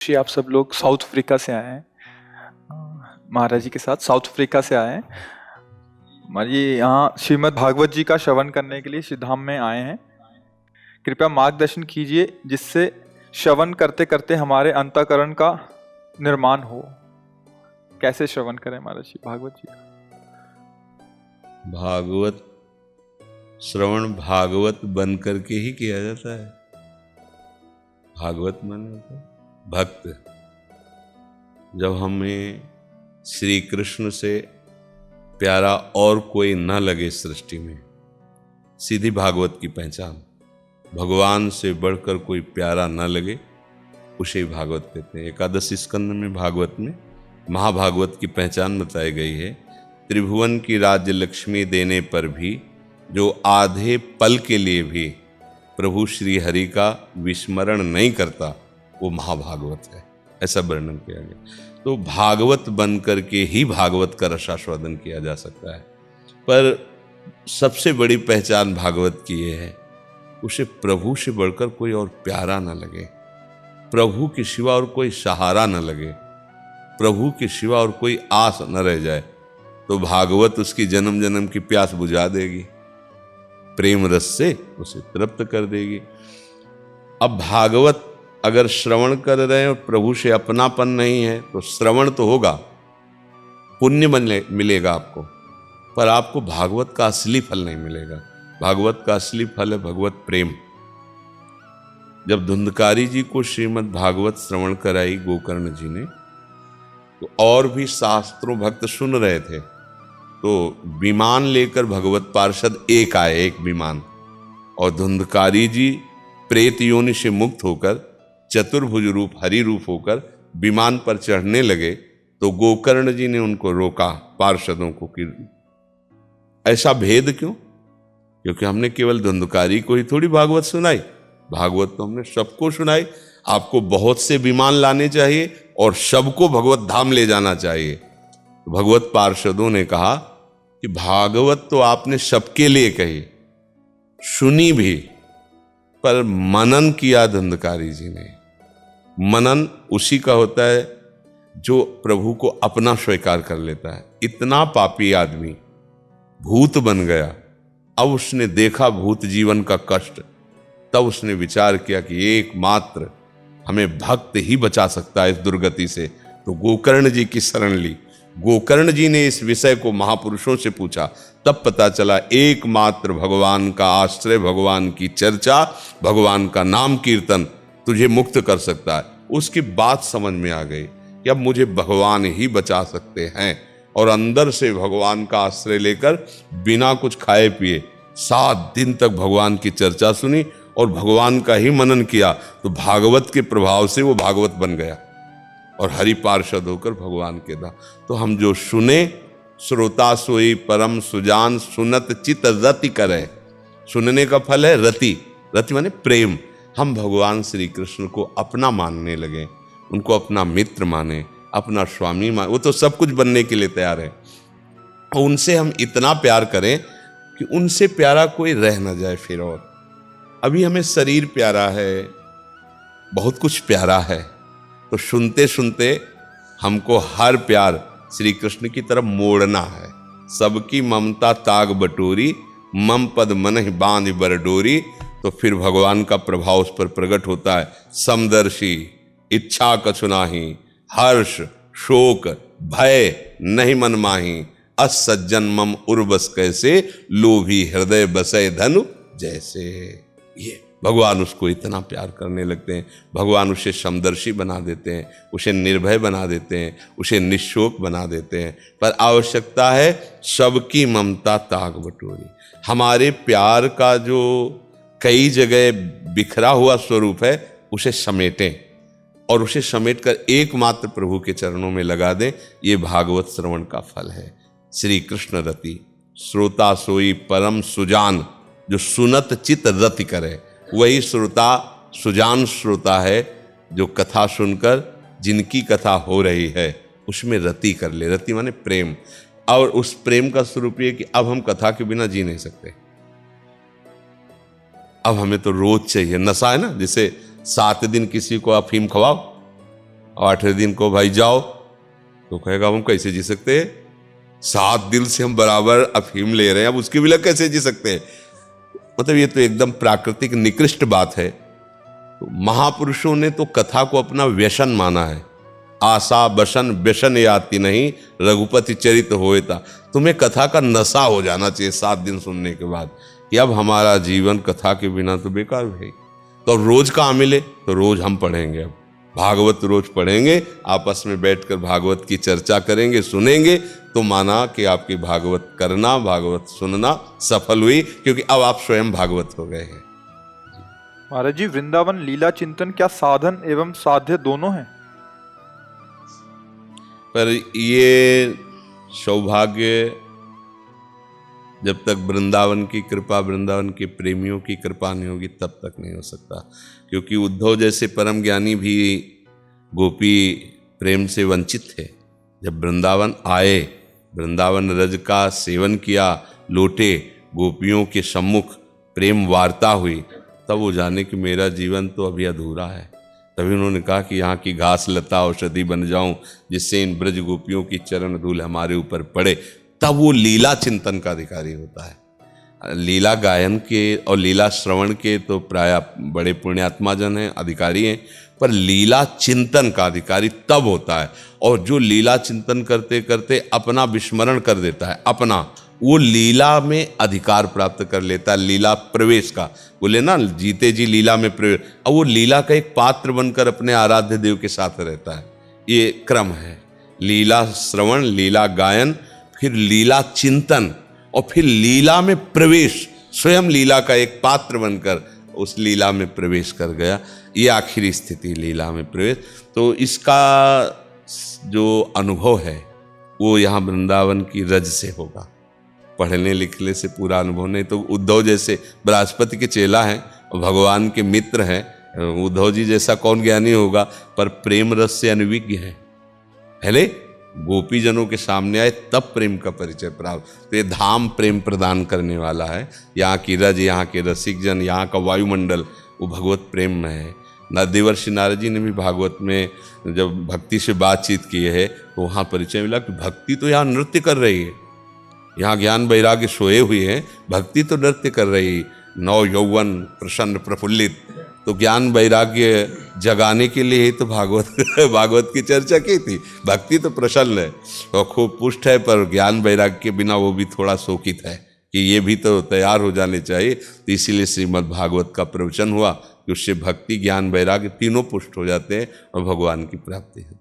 जी, आप सब लोग साउथ अफ्रीका से आए हैं। महाराज जी के साथ साउथ अफ्रीका से आए हैं। महाराज जी यहाँ श्रीमद् भागवत जी का श्रवण करने के लिए श्रीधाम में आए हैं। कृपया मार्गदर्शन कीजिए जिससे श्रवण करते करते हमारे अंतःकरण का निर्माण हो। कैसे श्रवण करें महाराज जी भागवत जी? भागवत श्रवण भागवत बन करके ही किया जाता है। भागवत माने होता है भक्त। जब हमें श्री कृष्ण से प्यारा और कोई न लगे सृष्टि में, सीधी भागवत की पहचान। भगवान से बढ़कर कोई प्यारा न लगे, उसे ही भागवत कहते हैं। एकादश स्कंद में भागवत में महाभागवत की पहचान बताई गई है। त्रिभुवन की राज्य लक्ष्मी देने पर भी जो आधे पल के लिए भी प्रभु श्री हरि का विस्मरण नहीं करता, वो महाभागवत है, ऐसा वर्णन किया गया। तो भागवत बन करके ही भागवत का रसास्वादन किया जा सकता है। पर सबसे बड़ी पहचान भागवत की ये है, उसे प्रभु से बढ़कर कोई और प्यारा न लगे, प्रभु के सिवा और कोई सहारा न लगे, प्रभु के सिवा और कोई आस न रह जाए, तो भागवत उसकी जन्म जन्म की प्यास बुझा देगी, प्रेम रस से उसे तृप्त कर देगी। अब भागवत अगर श्रवण कर रहे हैं और प्रभु से अपनापन नहीं है, तो श्रवण तो होगा, पुण्य मिलेगा आपको, पर आपको भागवत का असली फल नहीं मिलेगा। भागवत का असली फल है भगवत प्रेम। जब धुंधकारी जी को श्रीमद् भागवत श्रवण कराई गोकर्ण जी ने, तो और भी शास्त्रों भक्त सुन रहे थे, तो विमान लेकर भगवत पार्षद एक आए, एक विमान, और धुंधकारी जी प्रेत योनि से मुक्त होकर चतुर्भुज रूप हरि रूप होकर विमान पर चढ़ने लगे। तो गोकर्ण जी ने उनको रोका, पार्षदों को, कि ऐसा भेद क्यों? क्योंकि हमने केवल धुंधकारी को ही थोड़ी भागवत सुनाई, भागवत तो हमने सबको सुनाई। आपको बहुत से विमान लाने चाहिए और सबको भगवत धाम ले जाना चाहिए। तो भगवत पार्षदों ने कहा कि भागवत तो आपने सबके लिए कही, सुनी भी, पर मनन किया धुंधकारी जी ने। मनन उसी का होता है जो प्रभु को अपना स्वीकार कर लेता है। इतना पापी आदमी भूत बन गया, अब उसने देखा भूत जीवन का कष्ट, तब उसने विचार किया कि एकमात्र हमें भक्त ही बचा सकता है इस दुर्गति से। तो गोकर्ण जी की शरण ली। गोकर्ण जी ने इस विषय को महापुरुषों से पूछा, तब पता चला एकमात्र भगवान का आश्रय, भगवान की चर्चा, भगवान का नाम कीर्तन तुझे मुक्त कर सकता है। उसकी बात समझ में आ गई कि अब मुझे भगवान ही बचा सकते हैं, और अंदर से भगवान का आश्रय लेकर बिना कुछ खाए पिए 7 दिन तक भगवान की चर्चा सुनी और भगवान का ही मनन किया। तो भागवत के प्रभाव से वो भागवत बन गया और हरि पार्षद होकर भगवान के दा। तो हम जो सुने, श्रोता सोई परम सुजान, सुनत चित रति करे। सुनने का फल है रति, रति माने प्रेम। हम भगवान श्री कृष्ण को अपना मानने लगे, उनको अपना मित्र माने, अपना स्वामी माने। वो तो सब कुछ बनने के लिए तैयार है, और उनसे हम इतना प्यार करें कि उनसे प्यारा कोई रह ना जाए फिर। और अभी हमें शरीर प्यारा है, बहुत कुछ प्यारा है, तो सुनते सुनते हमको हर प्यार श्री कृष्ण की तरफ मोड़ना है। सबकी ममता ताग बटोरी, मम पद मनहि बांध बरडोरी। तो फिर भगवान का प्रभाव उस पर प्रकट होता है। समदर्शी इच्छा कछु नाही, हर्ष शोक भय नहीं मन माही, असज्जन मम उर्वस कैसे, लोभी हृदय बसै धनु जैसे। ये भगवान उसको इतना प्यार करने लगते हैं, भगवान उसे समदर्शी बना देते हैं, उसे निर्भय बना देते हैं, उसे निशोक बना देते हैं। पर आवश्यकता है सबकी ममता ताग बटोरी। हमारे प्यार का जो कई जगह बिखरा हुआ स्वरूप है, उसे समेटें, और उसे समेटकर एकमात्र प्रभु के चरणों में लगा दें। ये भागवत श्रवण का फल है। श्री कृष्ण रति, श्रोता सोई परम सुजान, जो सुनत चित रति करे, वही श्रोता सुजान श्रोता है, जो कथा सुनकर जिनकी कथा हो रही है उसमें रति कर ले। रति माने प्रेम, और उस प्रेम का स्वरूप ये कि अब हम कथा के बिना जी नहीं सकते। अब हमें तो रोज चाहिए। नशा है ना, जैसे 7 दिन किसी को अफीम खवाओ और 8वें दिन को भाई जाओ, तो कहेगा हम कैसे जी सकते हैं, 7 दिन से हम बराबर अफीम ले रहे हैं, अब उसके बिना कैसे जी सकते हैं। मतलब ये तो एकदम प्राकृतिक निकृष्ट बात है। तो महापुरुषों ने तो कथा को अपना व्यसन माना है। आशा बसन व्यसन याति नहीं, रघुपति चरित होए था। तुम्हें कथा का नशा हो जाना चाहिए 7 दिन सुनने के बाद कि अब हमारा जीवन कथा के बिना तो बेकार है। तो अब रोज कहाँ मिले, तो रोज हम पढ़ेंगे, अब भागवत रोज पढ़ेंगे, आपस में बैठकर भागवत की चर्चा करेंगे, सुनेंगे, तो माना कि आपकी भागवत करना, भागवत सुनना सफल हुई, क्योंकि अब आप स्वयं भागवत हो गए हैं। महाराज जी, वृंदावन लीला चिंतन क्या साधन एवं साध्य दोनों हैं? पर ये सौभाग्य जब तक वृंदावन की कृपा, वृंदावन के प्रेमियों की कृपा नहीं होगी तब तक नहीं हो सकता। क्योंकि उद्धव जैसे परम ज्ञानी भी गोपी प्रेम से वंचित थे। जब वृंदावन आए, वृंदावन रज का सेवन किया, लौटे, गोपियों के सम्मुख प्रेम वार्ता हुई, तब वो जाने कि मेरा जीवन तो अभी अधूरा है। तभी उन्होंने कहा कि यहाँ की घास लता औषधि बन जाऊं, जिससे इन ब्रज गोपियों की चरण धूल हमारे ऊपर पड़े। तब वो लीला चिंतन का अधिकारी होता है। लीला गायन के और लीला श्रवण के तो प्राय बड़े पुण्यात्मा जन हैं, अधिकारी हैं, पर लीला चिंतन का अधिकारी तब होता है। और जो लीला चिंतन करते करते अपना विस्मरण कर देता है, अपना वो लीला में अधिकार प्राप्त कर लेता है, लीला प्रवेश का। बोले ना, जीते जी लीला में प्रवेश। अब वो लीला का एक पात्र बनकर अपने आराध्य देव के साथ रहता है। ये क्रम है, लीला श्रवण, लीला गायन, फिर लीला चिंतन, और फिर लीला में प्रवेश, स्वयं लीला का एक पात्र बनकर उस लीला में प्रवेश कर गया। ये आखिरी स्थिति लीला में प्रवेश। तो इसका जो अनुभव है वो यहाँ वृंदावन की रज से होगा, पढ़ने लिखने से पूरा अनुभव नहीं। तो उद्धव जैसे बृहस्पति के चेला हैं और भगवान के मित्र हैं, उद्धव जी जैसा कौन ज्ञानी होगा, पर प्रेम रस से अनविज्ञ है। पहले गोपी जनों के सामने आए तब प्रेम का परिचय प्राप्त। तो ये धाम प्रेम प्रदान करने वाला है। यहाँ की रज, यहाँ के रसिक जन, यहाँ का वायुमंडल वो भगवत प्रेम में है। देवर्षि नारद जी ने भी भागवत में जब भक्ति से बातचीत की है तो वहाँ परिचय मिला कि भक्ति तो यहाँ नृत्य कर रही है, यहाँ ज्ञान वैराग्य सोए हुए हैं, भक्ति तो नृत्य कर रही, नव यौवन प्रसन्न प्रफुल्लित। तो ज्ञान वैराग्य जगाने के लिए ही तो भागवत की चर्चा की थी। भक्ति तो प्रसन्न है और खूब पुष्ट है, पर ज्ञान वैराग्य के बिना वो भी थोड़ा शोकित है कि ये भी तो तैयार हो जाने चाहिए। तो इसीलिए श्रीमद् भागवत का प्रवचन हुआ कि उससे भक्ति, ज्ञान, वैराग्य तीनों पुष्ट हो जाते हैं और भगवान की प्राप्ति है।